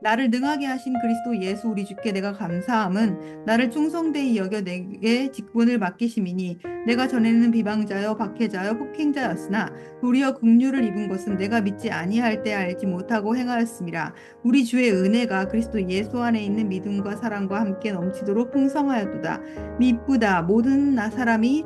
나를 능하게 하신 그리스도 예수 우리 주께 내가 감사함은 나를 충성되이 여겨 내게 직분을 맡기심이니 내가 전에는 비방자여 박해자여 폭행자였으나 도리어 긍휼을 입은 것은 내가 믿지 아니할 때 알지 못하고 행하였음이라. 우리 주의 은혜가 그리스도 예수 안에 있는 믿음과 사랑과 함께 넘치도록 풍성하였도다. 미쁘다 모든 나 사람이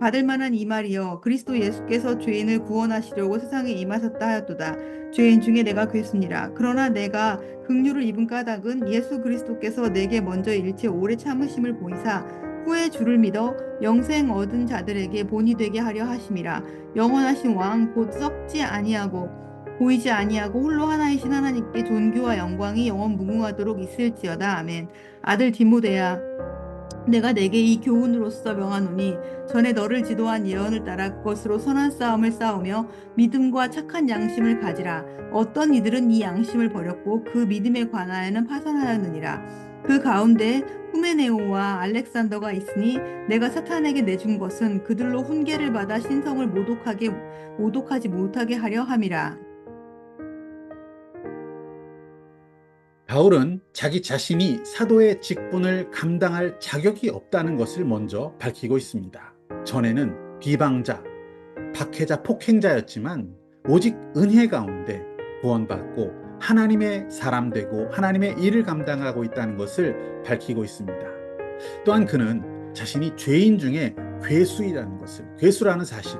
받을 만한 이 말이여 그리스도 예수께서 죄인을 구원하시려고 세상에 임하셨다 하였도다. 죄인 중에 내가 괴순이라. 그러나 내가 긍휼을 입은 까닭은 예수 그리스도께서 내게 먼저 일체 오래 참으심을 보이사 후에 주를 믿어 영생 얻은 자들에게 본이 되게 하려 하심이라. 영원하신 왕 곧 썩지 아니하고 보이지 아니하고 홀로 하나이신 하나님께 존귀와 영광이 영원 무궁하도록 있을지어다. 아멘. 아들 디모데야, 내가 내게 이 교훈으로서 명하노니 전에 너를 지도한 예언을 따라 그것으로 선한 싸움을 싸우며 믿음과 착한 양심을 가지라. 어떤 이들은 이 양심을 버렸고 그 믿음에 관하여는 파선하였느니라. 그 가운데 후메네오와 알렉산더가 있으니 내가 사탄에게 내준 것은 그들로 훈계를 받아 신성을 모독하지 못하게 하려 함이라. 바울은 자기 자신이 사도의 직분을 감당할 자격이 없다는 것을 먼저 밝히고 있습니다. 전에는 비방자, 박해자, 폭행자였지만 오직 은혜 가운데 구원받고 하나님의 사람 되고 하나님의 일을 감당하고 있다는 것을 밝히고 있습니다. 또한 그는 자신이 죄인 중에 괴수이라는 것을, 괴수라는 사실,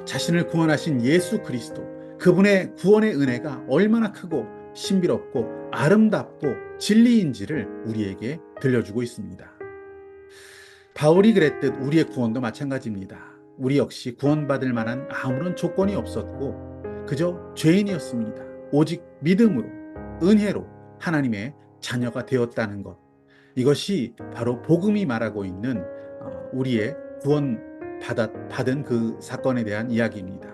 자신을 구원하신 예수 그리스도, 그분의 구원의 은혜가 얼마나 크고 신비롭고 아름답고 진리인지를 우리에게 들려주고 있습니다. 바울이 그랬듯 우리의 구원도 마찬가지입니다. 우리 역시 구원받을 만한 아무런 조건이 없었고 그저 죄인이었습니다. 오직 믿음으로, 은혜로 하나님의 자녀가 되었다는 것. 이것이 바로 복음이 말하고 있는 우리의 받은 그 사건에 대한 이야기입니다.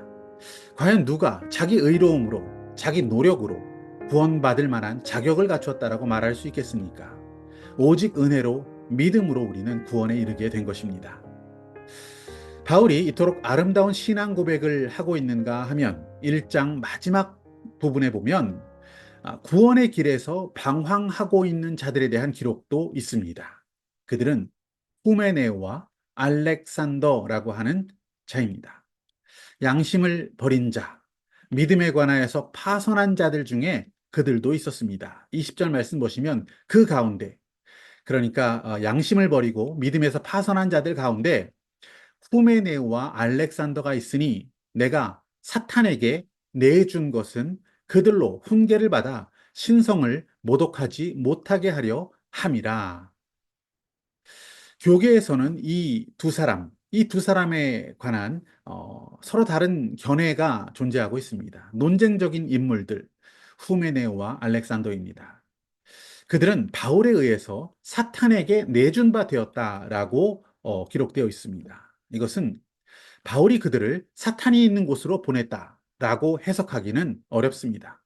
과연 누가 자기 의로움으로, 자기 노력으로 구원받을 만한 자격을 갖추었다라고 말할 수 있겠습니까? 오직 은혜로, 믿음으로 우리는 구원에 이르게 된 것입니다. 바울이 이토록 아름다운 신앙 고백을 하고 있는가 하면 1장 마지막 부분에 보면 구원의 길에서 방황하고 있는 자들에 대한 기록도 있습니다. 그들은 후메네오와 알렉산더라고 하는 자입니다. 양심을 버린 자, 믿음에 관하여서 파선한 자들 중에 그들도 있었습니다. 20절 말씀 보시면 그 가운데, 그러니까 양심을 버리고 믿음에서 파선한 자들 가운데 후메네오와 알렉산더가 있으니 내가 사탄에게 내준 것은 그들로 훈계를 받아 신성을 모독하지 못하게 하려 함이라. 교계에서는 이 두 사람에 관한 서로 다른 견해가 존재하고 있습니다. 논쟁적인 인물들, 후메네오와 알렉산더입니다. 그들은 바울에 의해서 사탄에게 내준 바 되었다라고 기록되어 있습니다. 이것은 바울이 그들을 사탄이 있는 곳으로 보냈다라고 해석하기는 어렵습니다.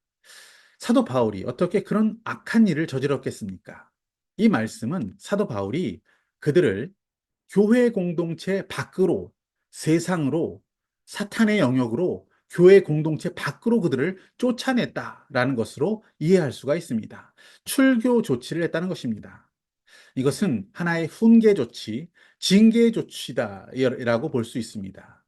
사도 바울이 어떻게 그런 악한 일을 저질렀겠습니까? 이 말씀은 사도 바울이 그들을 교회 공동체 밖으로, 세상으로, 사탄의 영역으로 교회 공동체 밖으로 그들을 쫓아냈다라는 것으로 이해할 수가 있습니다. 출교 조치를 했다는 것입니다. 이것은 하나의 훈계 조치, 징계 조치다라고 볼 수 있습니다.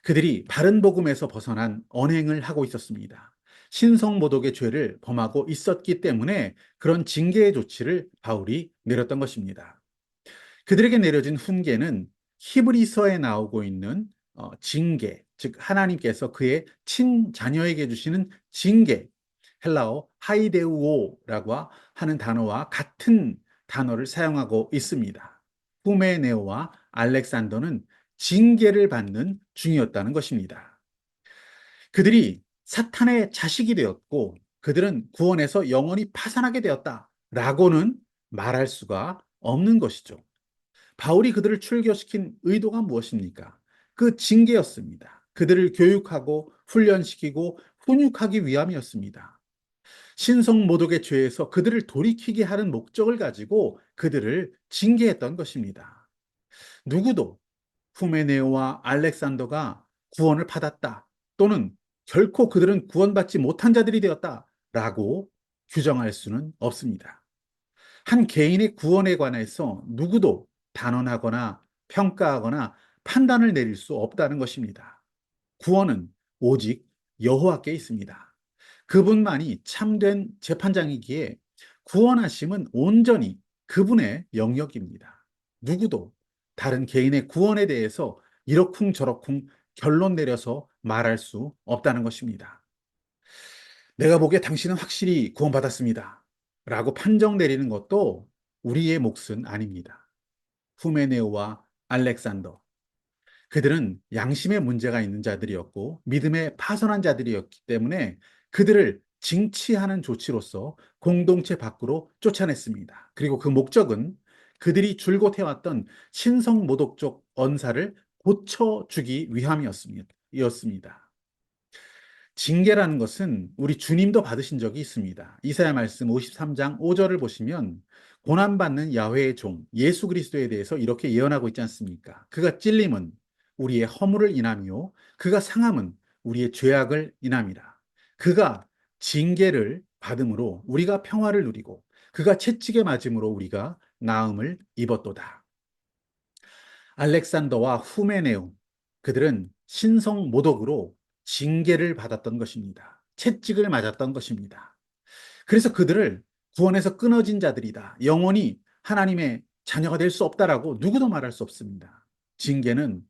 그들이 바른 복음에서 벗어난 언행을 하고 있었습니다. 신성모독의 죄를 범하고 있었기 때문에 그런 징계 조치를 바울이 내렸던 것입니다. 그들에게 내려진 훈계는 히브리서에 나오고 있는 징계, 즉 하나님께서 그의 친자녀에게 주시는 징계, 헬라어 하이데우오라고 하는 단어와 같은 단어를 사용하고 있습니다. 후메네오와 알렉산더는 징계를 받는 중이었다는 것입니다. 그들이 사탄의 자식이 되었고 그들은 구원에서 영원히 파산하게 되었다라고는 말할 수가 없는 것이죠. 바울이 그들을 출교시킨 의도가 무엇입니까? 그 징계였습니다. 그들을 교육하고 훈련시키고 훈육하기 위함이었습니다. 신성 모독의 죄에서 그들을 돌이키게 하는 목적을 가지고 그들을 징계했던 것입니다. 누구도 후메네오와 알렉산더가 구원을 받았다 또는 결코 그들은 구원받지 못한 자들이 되었다라고 규정할 수는 없습니다. 한 개인의 구원에 관해서 누구도 단언하거나 평가하거나 판단을 내릴 수 없다는 것입니다. 구원은 오직 여호와께 있습니다. 그분만이 참된 재판장이기에 구원하심은 온전히 그분의 영역입니다. 누구도 다른 개인의 구원에 대해서 이러쿵저러쿵 결론 내려서 말할 수 없다는 것입니다. 내가 보기에 당신은 확실히 구원받았습니다. 라고 판정 내리는 것도 우리의 몫은 아닙니다. 후메네오와 알렉산더, 그들은 양심의 문제가 있는 자들이었고 믿음에 파선한 자들이었기 때문에 그들을 징치하는 조치로서 공동체 밖으로 쫓아냈습니다. 그리고 그 목적은 그들이 줄곧 해왔던 신성 모독적 언사를 고쳐주기 위함이었습니다. 징계라는 것은 우리 주님도 받으신 적이 있습니다. 이사야 말씀 53장 5절을 보시면 고난받는 야훼의 종 예수 그리스도에 대해서 이렇게 예언하고 있지 않습니까? 그가 찔림은 우리의 허물을 인함이요 그가 상함은 우리의 죄악을 인함이라. 그가 징계를 받음으로 우리가 평화를 누리고 그가 채찍에 맞음으로 우리가 나음을 입었도다. 알렉산더와 후메네오, 그들은 신성 모독으로 징계를 받았던 것입니다. 채찍을 맞았던 것입니다. 그래서 그들을 구원에서 끊어진 자들이다, 영원히 하나님의 자녀가 될 수 없다라고 누구도 말할 수 없습니다. 징계는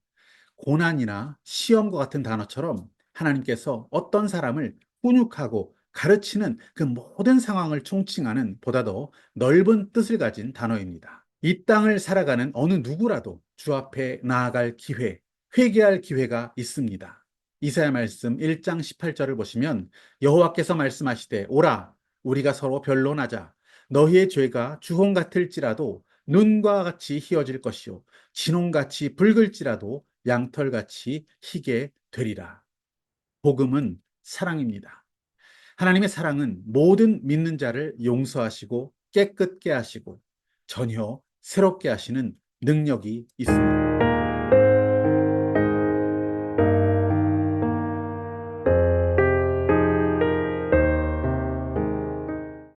고난이나 시험과 같은 단어처럼 하나님께서 어떤 사람을 훈육하고 가르치는 그 모든 상황을 총칭하는 보다 더 넓은 뜻을 가진 단어입니다. 이 땅을 살아가는 어느 누구라도 주 앞에 나아갈 기회, 회개할 기회가 있습니다. 이사야 말씀 1장 18절을 보시면 여호와께서 말씀하시되 오라 우리가 서로 변론하자. 너희의 죄가 주홍 같을지라도 눈과 같이 희어질 것이요 진홍같이 붉을지라도 양털같이 희게 되리라. 복음은 사랑입니다. 하나님의 사랑은 모든 믿는 자를 용서하시고 깨끗게 하시고 전혀 새롭게 하시는 능력이 있습니다.